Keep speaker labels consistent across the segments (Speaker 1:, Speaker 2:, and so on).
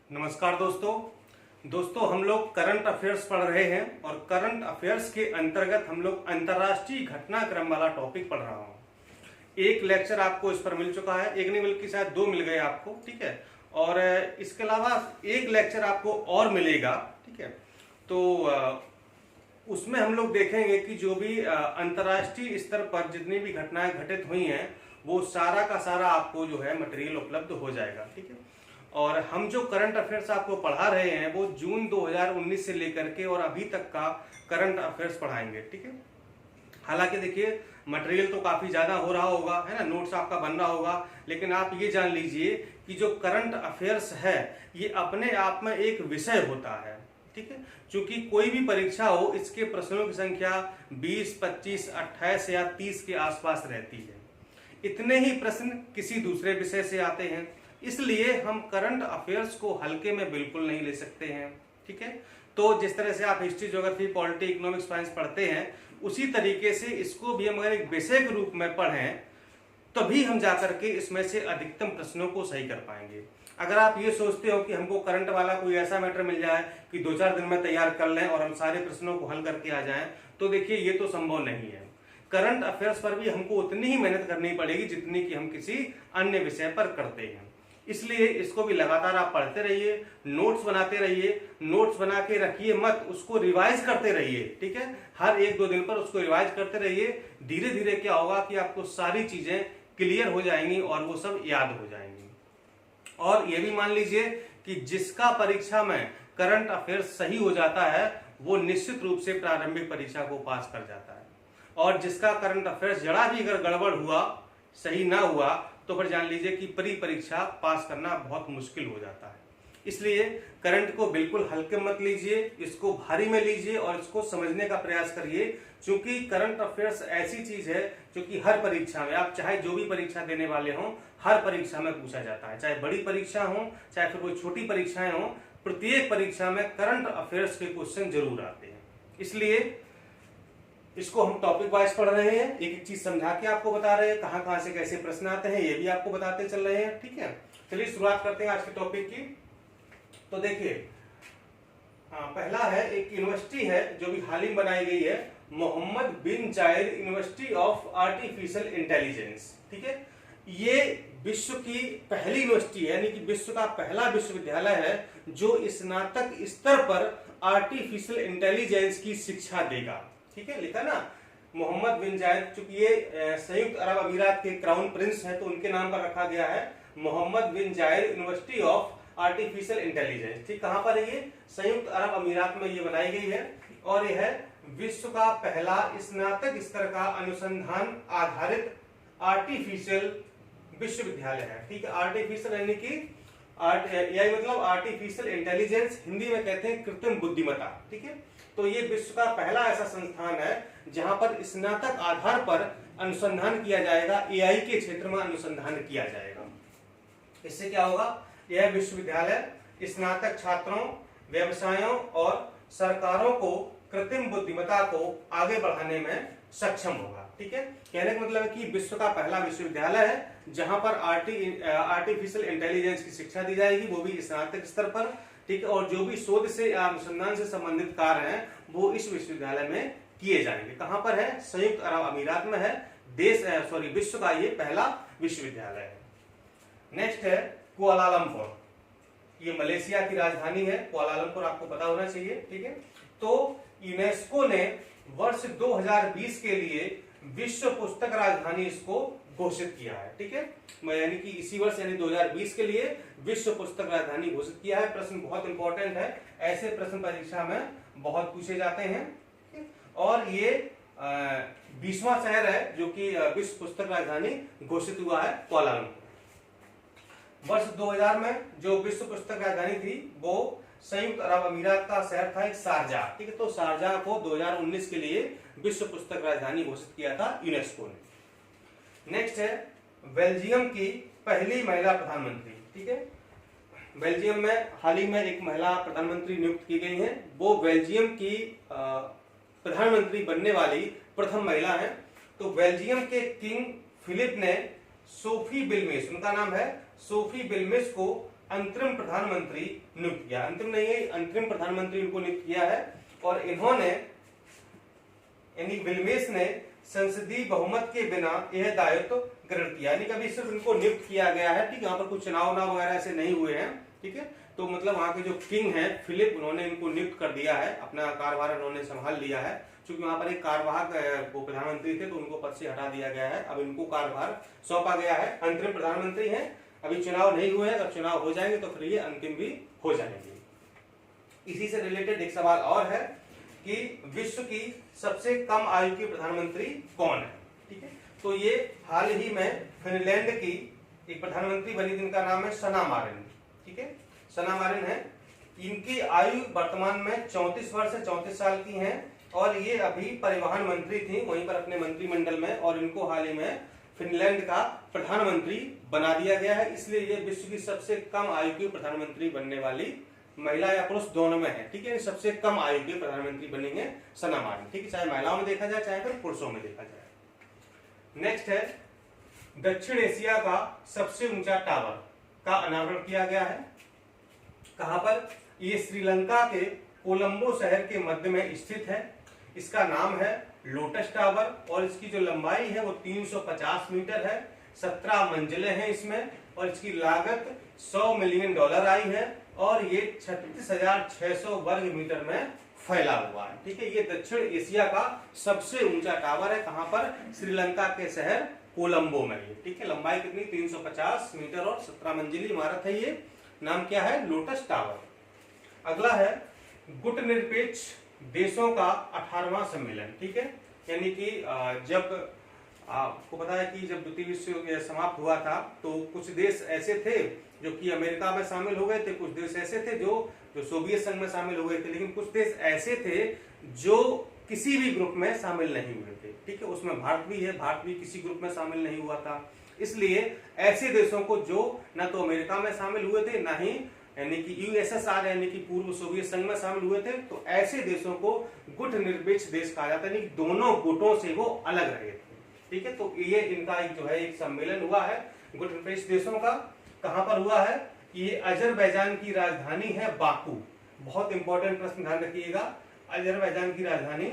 Speaker 1: नमस्कार दोस्तों हम लोग करंट अफेयर्स पढ़ रहे हैं और करंट अफेयर्स के अंतर्गत हम लोग अंतर्राष्ट्रीय घटनाक्रम वाला टॉपिक पढ़ रहा हूँ। एक लेक्चर आपको इस पर मिल चुका है, एक नहीं बल्कि शायद 2 मिल गए आपको, ठीक है। और इसके अलावा एक लेक्चर आपको और मिलेगा, ठीक है। तो उसमें हम लोग देखेंगे कि जो भी अंतर्राष्ट्रीय स्तर पर जितनी भी घटनाएं घटित हुई हैं वो सारा का सारा आपको जो है मटेरियल उपलब्ध हो जाएगा, ठीक है। और हम जो करंट अफेयर्स आपको पढ़ा रहे हैं वो जून 2019 से लेकर के और अभी तक का करंट अफेयर्स पढ़ाएंगे, ठीक है। हालांकि देखिए मटेरियल तो काफी ज्यादा हो रहा होगा, है ना, नोट्स आपका बन रहा होगा, लेकिन आप ये जान लीजिए कि जो करंट अफेयर्स है ये अपने आप में एक विषय होता है, ठीक है। क्योंकि कोई भी परीक्षा हो इसके प्रश्नों की संख्या 20, 25, 28 या 30 के आसपास रहती है। इतने ही प्रश्न किसी दूसरे विषय से आते हैं, इसलिए हम करंट अफेयर्स को हल्के में बिल्कुल नहीं ले सकते हैं, ठीक है। तो जिस तरह से आप history, geography, polity, economics, science पढ़ते हैं उसी तरीके से इसको भी हम अगर एक विषय के रूप में पढ़ें तभी हम जाकर के इसमें से अधिकतम प्रश्नों को सही कर पाएंगे। अगर आप ये सोचते हो कि हमको करंट वाला कोई ऐसा मैटर मिल जाए कि 2-4 दिन में तैयार कर लें और हम सारे प्रश्नों को हल करके आ जाएं, तो देखिए ये तो संभव नहीं है। करंट अफेयर्स पर भी हमको उतनी ही मेहनत करनी पड़ेगी जितनी कि हम किसी अन्य विषय पर करते हैं। इसलिए इसको भी लगातार आप पढ़ते रहिए, नोट्स बनाते रहिए, नोट्स बना के रखिए मत, उसको रिवाइज करते रहिए, ठीक है। हर 1-2 दिन पर उसको रिवाइज करते रहिए। धीरे धीरे क्या होगा कि आपको सारी चीजें क्लियर हो जाएंगी और वो सब याद हो जाएंगी। और ये भी मान लीजिए कि जिसका परीक्षा में करंट अफेयर्स सही हो जाता है वो निश्चित रूप से प्रारंभिक परीक्षा को पास कर जाता है, और जिसका करंट अफेयर्स जरा भी अगर गड़बड़ हुआ, सही ना हुआ, तो फिर जान लीजिए कि प्री परीक्षा पास करना बहुत मुश्किल हो जाता है। इसलिए करंट को बिल्कुल हल्के मत लीजिए, इसको भारी में लीजिए और इसको समझने का प्रयास करिए, क्योंकि करंट अफेयर्स ऐसी चीज है जो कि हर परीक्षा में, आप चाहे जो भी परीक्षा देने वाले हों, हर परीक्षा में पूछा जाता है। चाहे बड़ी परीक्षा हो, चाहे फिर कोई छोटी परीक्षाएं हो, प्रत्येक परीक्षा में करंट अफेयर्स के क्वेश्चन जरूर आते हैं। इसलिए इसको हम टॉपिक वाइज पढ़ रहे हैं, एक एक चीज समझा के आपको बता रहे हैं, कहां कहां से कैसे प्रश्न आते हैं ये भी आपको बताते चल रहे हैं, ठीक है। चलिए शुरुआत करते हैं आज के टॉपिक की। तो देखिए पहला है, एक यूनिवर्सिटी है जो भी हाल ही बनाई गई है, मोहम्मद बिन जायद यूनिवर्सिटी ऑफ आर्टिफिशियल इंटेलिजेंस, ठीक है। ये विश्व की पहली यूनिवर्सिटी है, यानी कि विश्व का पहला विश्वविद्यालय है जो स्नातक स्तर पर आर्टिफिशियल इंटेलिजेंस की शिक्षा देगा, ठीक है। लिखा ना मोहम्मद बिन जायद, चूंकि ये संयुक्त अरब अमीरात के क्राउन प्रिंस हैं तो उनके नाम पर रखा गया है मोहम्मद बिन जायद यूनिवर्सिटी ऑफ आर्टिफिशियल इंटेलिजेंस, ठीक। कहां पर है ये? संयुक्त अरब अमीरात में ये बनाई गई है और यह है विश्व का पहला स्नातक स्तर का अनुसंधान आधारित आर्टिफिशियल विश्वविद्यालय है, ठीक है। आर्टिफिशियल यानी कि यही मतलब आर्टिफिशियल इंटेलिजेंस, हिंदी में कहते हैं कृत्रिम बुद्धिमत्ता, ठीक है। तो ये विश्व का पहला ऐसा संस्थान है जहां पर स्नातक आधार पर अनुसंधान किया जाएगा, एआई के क्षेत्र में अनुसंधान किया जाएगा। इससे क्या होगा? यह विश्वविद्यालय स्नातक छात्रों, व्यवसायों और सरकारों को कृत्रिम बुद्धिमत्ता को आगे बढ़ाने में सक्षम होगा, ठीक है। कहने का मतलब है कि विश्व का पहला विश्वविद्यालय है जहां पर आर्टिफिशियल इंटेलिजेंस की शिक्षा दी जाएगी, वो भी स्नातक स्तर पर, ठीक है। और जो भी शोध से अनुसंधान से संबंधित कार्य हैं वो इस विश्वविद्यालय में किए जाएंगे। कहां पर है? संयुक्त अरब अमीरात में है। विश्व का ये पहला विश्वविद्यालय है। नेक्स्ट है कुआलालंपुर, ये मलेशिया की राजधानी है। कुआलालंपुर आपको पता होना चाहिए, ठीक है। तो यूनेस्को ने वर्ष 2020 के लिए विश्व पुस्तक राजधानी इसको घोषित किया है, ठीक है। यानी कि इसी वर्ष यानी 2020 के लिए विश्व पुस्तक राजधानी घोषित किया है। प्रश्न बहुत इंपॉर्टेंट है, ऐसे प्रश्न परीक्षा में बहुत पूछे जाते हैं। और ये 20वां शहर है जो कि विश्व पुस्तक राजधानी घोषित हुआ है, कुआलालंपुर। वर्ष 2000 में जो विश्व पुस्तक राजधानी थी वो संयुक्त अरब अमीरात का शहर था, एक शारजाह, ठीक है। तो शारजाह को 2019 के लिए विश्व पुस्तक राजधानी घोषित किया था यूनेस्को ने। नेक्स्ट है बेल्जियम की पहली महिला प्रधानमंत्री, ठीक है। बेल्जियम में हाल ही में एक महिला प्रधानमंत्री नियुक्त की गई हैं, वो बेल्जियम की प्रधानमंत्री बनने वाली प्रथम महिला है। तो बेल्जियम के किंग फिलिप ने सोफी बिल्मिस, उनका नाम है सोफी बिल्मिस, को अंतरिम प्रधानमंत्री नियुक्त किया, अंतिम नहीं है, अंतरिम प्रधानमंत्री इनको नियुक्त किया है। और इन्होंने यानी विल्मेस ने संसदीय बहुमत के बिना यह दायित्व ग्रहण किया, यानी कभी सिर्फ इनको नियुक्त किया गया है, ठीक है, यहाँ पर कुछ चुनाव वगैरह ऐसे नहीं हुए हैं, ठीक है। तो मतलब वहां के जो किंग हैं फिलिप, उन्होंने इनको नियुक्त कर दिया है, अपना कार्यभार उन्होंने संभाल लिया है। क्योंकि वहां पर एक कार्यवाहक वो प्रधानमंत्री थे तो उनको पद से हटा दिया गया है, अब इनको कार्यभार सौंपा गया है। अंतरिम प्रधानमंत्री हैं, अभी चुनाव नहीं हुए हैं, अगर चुनाव हो जाएंगे तो फिर ये अंतिम भी हो जाएंगे। इसी से रिलेटेड एक सवाल और है कि विश्व की सबसे कम आयु के प्रधानमंत्री कौन है, ठीक है। तो ये हाल ही में फिनलैंड की एक प्रधानमंत्री बनी जिनका नाम है सना मारिन, ठीक है, सना मारिन है। इनकी आयु वर्तमान में 34 वर्ष से 34 साल की है और ये अभी परिवहन मंत्री थी वहीं पर अपने मंत्रिमंडल में, और इनको हाल ही में फिनलैंड का प्रधानमंत्री बना दिया गया है। इसलिए ये विश्व की सबसे कम आयु की प्रधानमंत्री बनने वाली महिला या पुरुष दोनों में है, ठीक है। सबसे कम आयु के प्रधानमंत्री बनेंगे सना मारिन, ठीक है, चाहे महिलाओं में देखा जाए चाहे फिर पुरुषों में देखा जाए। नेक्स्ट है दक्षिण एशिया का सबसे ऊंचा टावर का अनावरण किया गया है। कहां पर? ये श्रीलंका के कोलंबो शहर के मध्य में स्थित है। इसका नाम है लोटस टावर और इसकी जो लंबाई है वो 350 मीटर है, 17 मंजिलें हैं इसमें, और इसकी लागत $100 मिलियन आई है और ये 36,600 वर्ग मीटर में फैला हुआ है, ठीक है। ये दक्षिण एशिया का सबसे ऊंचा टावर है। कहां पर? श्रीलंका के शहर कोलंबो में, ठीक है। लंबाई कितनी? 350 मीटर और 17 मंजिली इमारत है ये। नाम क्या है? Lotus tower. अगला है गुटनिरपेक्ष देशों का 18वां सम्मेलन, ठीक है। यानी कि जब आपको पता है कि जब द्वितीय विश्व युद्ध समाप्त हुआ था तो कुछ देश ऐसे थे जो कि अमेरिका में शामिल हो गए थे, कुछ देश ऐसे थे जो सोवियत संघ में शामिल हो गए थे, लेकिन कुछ देश ऐसे थे जो किसी भी ग्रुप में शामिल नहीं हुए थे, ठीक है। उसमें भारत भी है, भारत भी किसी ग्रुप में शामिल नहीं हुआ था। इसलिए ऐसे देशों को जो न तो अमेरिका में शामिल हुए थे ना ही यानी कि यूएसएसआर यानी कि पूर्व सोवियत संघ में शामिल हुए थे, तो ऐसे देशों को गुट निरपेक्ष देश कहा जाता है, यानी दोनों गुटों से वो अलग रहे थे, ठीक है। तो ये इनका एक जो है एक सम्मेलन हुआ है गुट निरपेक्ष देशों का। कहां पर हुआ है? ये अजरबैजान की राजधानी है बाकू। बहुत इंपॉर्टेंट प्रश्न ध्यान रखिएगा, अजरबैजान की राजधानी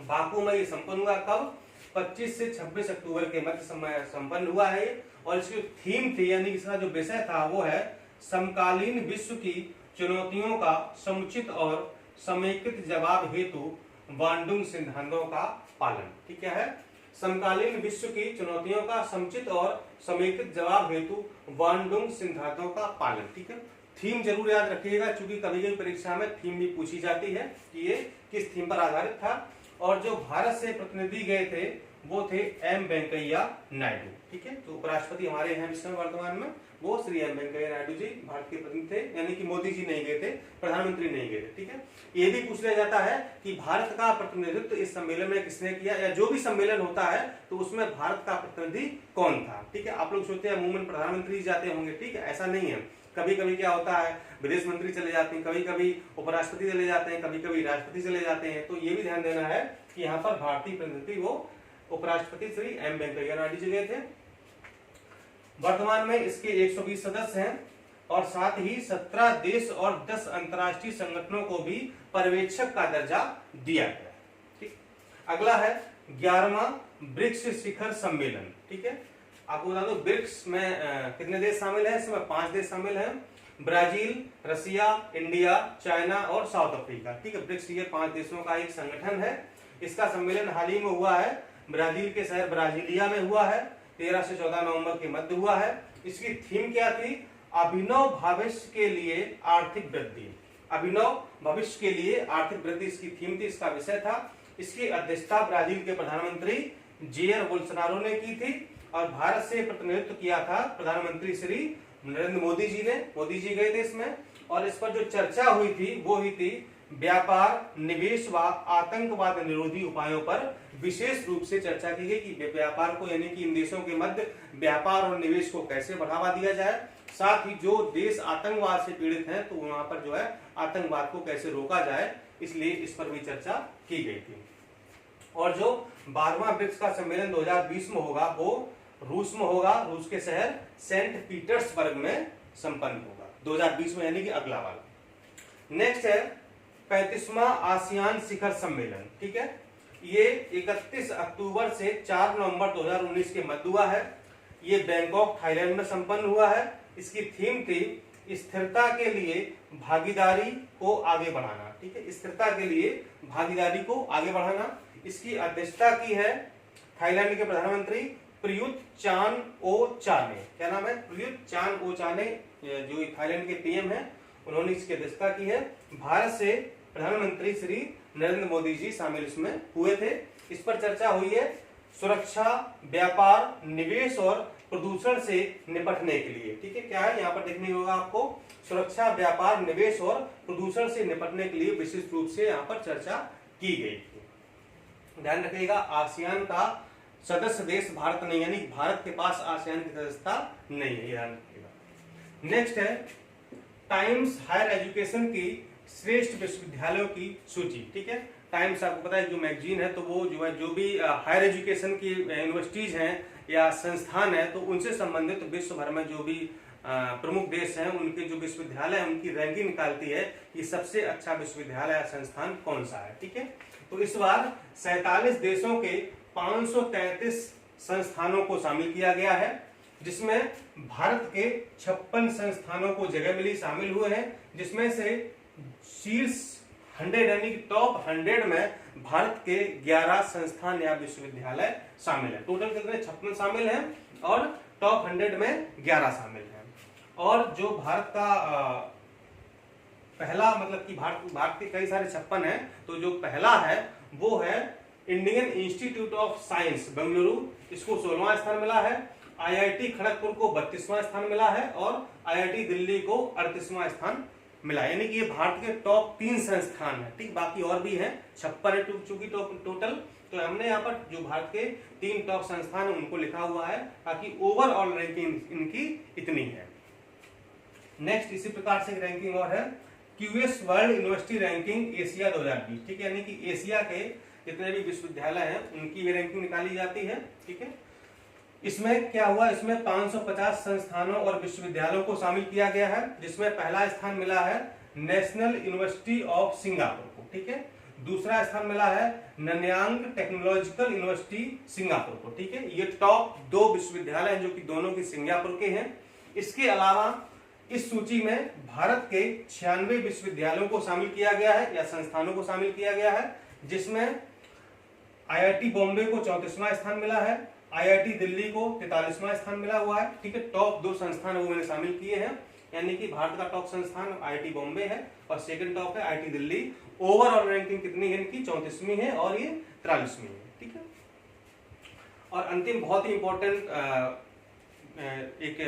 Speaker 1: बाकू में ये संपन्न हुआ। कब? 25 से 26 अक्टूबर के मध्य संपन्न हुआ है। और इसकी थीम थी यानी इसका जो विषय था वो है समकालीन विश्व की चुनौतियों का समुचित और समेकित जवाब हेतु बांडुंग सिद्धांतों का पालन, ठीक है। समकालीन विश्व की चुनौतियों का समुचित और समेकित जवाब हेतु बांडुंग सिद्धांतों का पालन, ठीक है। थीम जरूर याद रखिएगा क्योंकि कभी कभी परीक्षा में थीम भी पूछी जाती है कि ये किस थीम पर आधारित था। और जो भारत से प्रतिनिधि गए थे वो थे एम वेंकैया नायडू, ठीक है। तो उपराष्ट्रपति हमारे हैं इस समय वर्तमान में वो श्री एम वेंकैया नायडू जी भारत के प्रतिनिधि थे, यानी कि मोदी जी नहीं गए थे, प्रधानमंत्री नहीं गए थे, ठीक है। ये भी पूछ लिया जाता है कि भारत का प्रतिनिधित्व इस सम्मेलन में किसने किया, या जो भी सम्मेलन होता है तो उसमें भारत का प्रतिनिधि कौन था, ठीक है। आप लोग सोचते हैं अमूमन प्रधानमंत्री जाते होंगे, ठीक है, ऐसा नहीं है। कभी कभी क्या होता है विदेश मंत्री चले जाते हैं, कभी कभी उपराष्ट्रपति चले जाते हैं, कभी कभी राष्ट्रपति चले जाते हैं। तो ये भी ध्यान देना है कि यहाँ पर भारतीय प्रतिनिधि वो उपराष्ट्रपति श्री एम वेंकैया नायडू जी गए थे। वर्तमान में इसके 120 सदस्य हैं और साथ ही 17 देश और 10 अंतर्राष्ट्रीय संगठनों को भी पर्यवेक्षक का दर्जा दिया गया है, ठीक। अगला है 11वां ब्रिक्स शिखर सम्मेलन, ठीक है। आपको बता दो ब्रिक्स में कितने देश शामिल हैं? इसमें 5 देश शामिल हैं, ब्राजील, रसिया, इंडिया, चाइना और साउथ अफ्रीका, ठीक है। ब्रिक्स ये 5 देशों का एक संगठन है। इसका सम्मेलन हाल ही में हुआ है, ब्राजील के शहर ब्राजीलिया में हुआ है, 13 से 14 नवंबर के मध्य हुआ है। इसकी थीम क्या थी? अभिनव भविष्य के लिए आर्थिक वृद्धि। अभिनव भविष्य के लिए आर्थिक वृद्धि इसकी थीम थी, इसका विषय था। इसकी अध्यक्षता ब्राजील के प्रधानमंत्री जेयर बोल्सोनारो ने की थी और भारत से प्रतिनिधित्व किया था प्रधानमंत्री श्री नरेंद्र मोदी जी ने। मोदी जी गए थे इसमें और इस पर जो चर्चा हुई थी वो हुई थी व्यापार, निवेश व आतंकवाद निरोधी उपायों पर विशेष रूप से चर्चा की गई कि व्यापार को यानी कि इन देशों के मध्य व्यापार और निवेश को कैसे बढ़ावा दिया जाए, साथ ही जो देश आतंकवाद से पीड़ित हैं तो वहां पर जो है आतंकवाद को कैसे रोका जाए, इसलिए इस पर भी चर्चा की गई थी। और जो 12वां ब्रिक्स का सम्मेलन 2020 में होगा वो रूस में होगा, रूस के शहर सेंट पीटर्सबर्ग में संपन्न होगा 2020 में, यानी कि अगला वाला। नेक्स्ट है 35वां आसियान शिखर सम्मेलन। ठीक है, ये 31 अक्टूबर से 4 नवंबर 2019 के मध्य हुआ है। ये बैंकॉक थाईलैंड में संपन्न हुआ है। इसकी थीम थी स्थिरता के लिए भागीदारी को आगे बढ़ाना। ठीक है, स्थिरता के लिए भागीदारी को आगे बढ़ाना। इसकी अध्यक्षता की है थाईलैंड के प्रधानमंत्री प्रयुत चान ओ चा ने। क्या नाम है? प्रयुत चान ओ चा ने, जो थाईलैंड के पीएम है, उन्होंने इसकी अध्यक्षता की है। भारत से प्रधानमंत्री श्री नरेंद्र मोदी जी शामिल इसमें हुए थे। इस पर चर्चा हुई है सुरक्षा, व्यापार, निवेश और प्रदूषण से निपटने के लिए। ठीक है, क्या है यहाँ पर देखने होगा आपको, सुरक्षा, व्यापार, निवेश और प्रदूषण से निपटने के लिए विशिष्ट रूप से यहाँ पर चर्चा की गई थी। ध्यान रखिएगा, आसियान का सदस्य देश भारत नहीं, यानी भारत के पास आसियान की सदस्यता नहीं है, ध्यान रखिएगा। नेक्स्ट है टाइम्स हायर एजुकेशन की श्रेष्ठ विश्वविद्यालयों की सूची। ठीक है, टाइम्स आपको पता है जो मैगजीन है, तो वो जो है जो भी हायर एजुकेशन की यूनिवर्सिटीज हैं या संस्थान है, तो उनसे संबंधित विश्व भर में जो भी प्रमुख देश हैं उनके जो विश्वविद्यालय है उनकी रैंकिंग निकालती है कि सबसे अच्छा विश्वविद्यालय या संस्थान कौन सा है। ठीक है, तो इस बार 47 देशों के 533 संस्थानों को शामिल किया गया है, जिसमें भारत के 56 संस्थानों को जगह मिली, शामिल हुए हैं, जिसमें से शीर्ष 100 यानी कि टॉप 100 में भारत के 11 संस्थान या विश्वविद्यालय शामिल है। टोटल कितने? 56 शामिल हैं और टॉप 100 में 11 शामिल हैं। और जो भारत का पहला, मतलब कि भारत के कई सारे 56 हैं, तो जो पहला है वो है Indian institute of science Bengaluru, इसको 16वां स्थान मिला है। आईआईटी खड़गपुर को 32वां स्थान मिला है और आईआईटी दिल्ली को 38वां स्थान मिला, यानी कि ये भारत के टॉप 3 संस्थान है। ठीक, बाकी और भी हैं, 56 है चूंकि टोटल, तो हमने यहाँ पर जो भारत के 3 टॉप संस्थान है उनको लिखा हुआ है, ताकि ओवरऑल रैंकिंग इनकी इतनी है। नेक्स्ट इसी प्रकार से रैंकिंग और है QS world university ranking Asia 2020। ठीक है, यानी कि एशिया के जितने भी विश्वविद्यालय हैं उनकी भी रैंकिंग निकाली जाती है। ठीक है, इसमें क्या हुआ, इसमें 550 संस्थानों और विश्वविद्यालयों को शामिल किया गया है, जिसमें पहला स्थान मिला है नेशनल यूनिवर्सिटी ऑफ सिंगापुर को। ठीक है, दूसरा स्थान मिला है नन्यांग टेक्नोलॉजिकल यूनिवर्सिटी सिंगापुर को। ठीक है, ये टॉप 2 विश्वविद्यालय हैं जो कि दोनों की सिंगापुर के हैं। इसके अलावा इस सूची में भारत के 96 विश्वविद्यालयों को शामिल किया गया है या संस्थानों को शामिल किया गया है, जिसमें आईआईटी बॉम्बे को 34वां स्थान मिला है, आईआईटी दिल्ली को 43वां स्थान मिला हुआ है। ठीक है, टॉप 2 संस्थान वो मैंने शामिल किए हैं, यानी कि भारत का टॉप संस्थान आईआईटी बॉम्बे है और सेकंड टॉप है आईआईटी दिल्ली। ओवरऑल रैंकिंग कितनी है इनकी? 34वीं है और ये 43वीं है। ठीक है, और अंतिम बहुत ही इंपॉर्टेंट एक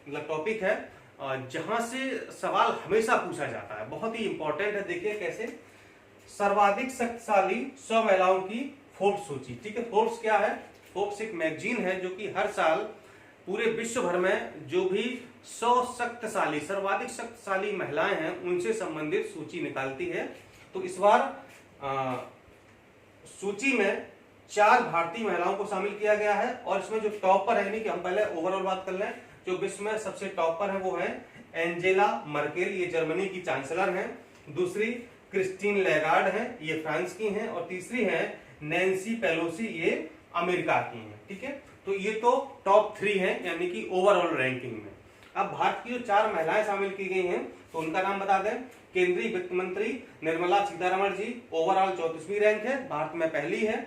Speaker 1: मतलब टॉपिक है जहां से सवाल हमेशा पूछा जाता है, बहुत ही इंपॉर्टेंट है। देखिए कैसे, सर्वाधिक शक्तिशाली 100 महिलाओं की फोर्ब्स सूची। ठीक है, फोर्ब्स क्या है? फोर्ब्स एक मैगजीन है जो कि हर साल पूरे विश्व भर में जो भी 100 शक्तिशाली, सर्वाधिक शक्तिशाली महिलाएं हैं उनसे संबंधित सूची निकालती है। तो इस बार सूची में 4 भारतीय महिलाओं को शामिल किया गया है और इसमें जो टॉपर है, यानी कि हम पहले ओवरऑल बात कर लें, जो विश्व में सबसे टॉपर है वो है एंजेला मर्केल, ये जर्मनी की चांसलर हैं। दूसरी क्रिस्टीन लैगार्ड है, ये फ्रांस की हैं। और तीसरी है नैन्सी पेलोसी, ये अमेरिका की हैं। ठीक है, तो ये तो टॉप 3 है यानी कि ओवरऑल रैंकिंग में। अब भारत की जो 4 महिलाएं शामिल की गई हैं तो उनका नाम बता दें। केंद्रीय वित्त मंत्री निर्मला सीतारमण जी, ओवरऑल 34वीं रैंक है, भारत में पहली है।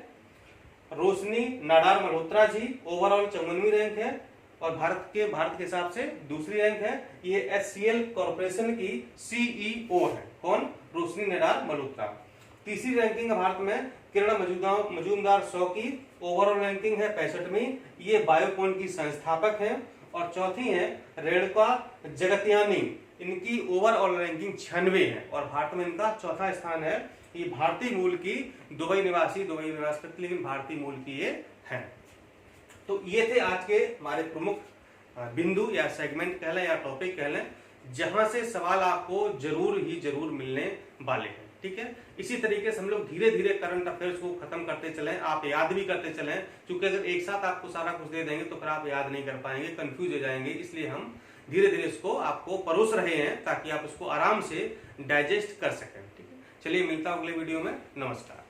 Speaker 1: रोशनी नाडार मल्होत्रा जी, ओवरऑल 54वीं रैंक है और भारत के हिसाब से दूसरी रैंक है। ये एचसीएल कॉर्पोरेशन की सीईओ है। कौन? रोशनी नाडार मल्होत्रा। तीसरी रैंकिंग है भारत में किरण मजूमदार शॉ की, ओवरऑल रैंकिंग है 65वीं, ये बायोकॉन की संस्थापक हैं। और चौथी है रेणुका जगतियानी, इनकी ओवरऑल रैंकिंग 96 है और भारत में इनका चौथा स्थान है। ये भारतीय मूल की दुबई निवासी करती, लेकिन भारतीय मूल की ये है। तो ये थे आज के हमारे प्रमुख बिंदु या सेगमेंट कह लें या टॉपिक कह लें, जहां से सवाल आपको जरूर मिलने वाले हैं। ठीक है, इसी तरीके से हम लोग धीरे धीरे करंट अफेयर्स को खत्म करते चलें, आप याद भी करते चलें, क्योंकि अगर एक साथ आपको सारा कुछ दे देंगे तो फिर आप याद नहीं कर पाएंगे, कंफ्यूज हो जाएंगे। इसलिए हम धीरे धीरे इसको आपको परोस रहे हैं ताकि आप इसको आराम से डाइजेस्ट कर सकें। ठीक है, चलिए मिलता हूं अगले वीडियो में। नमस्कार।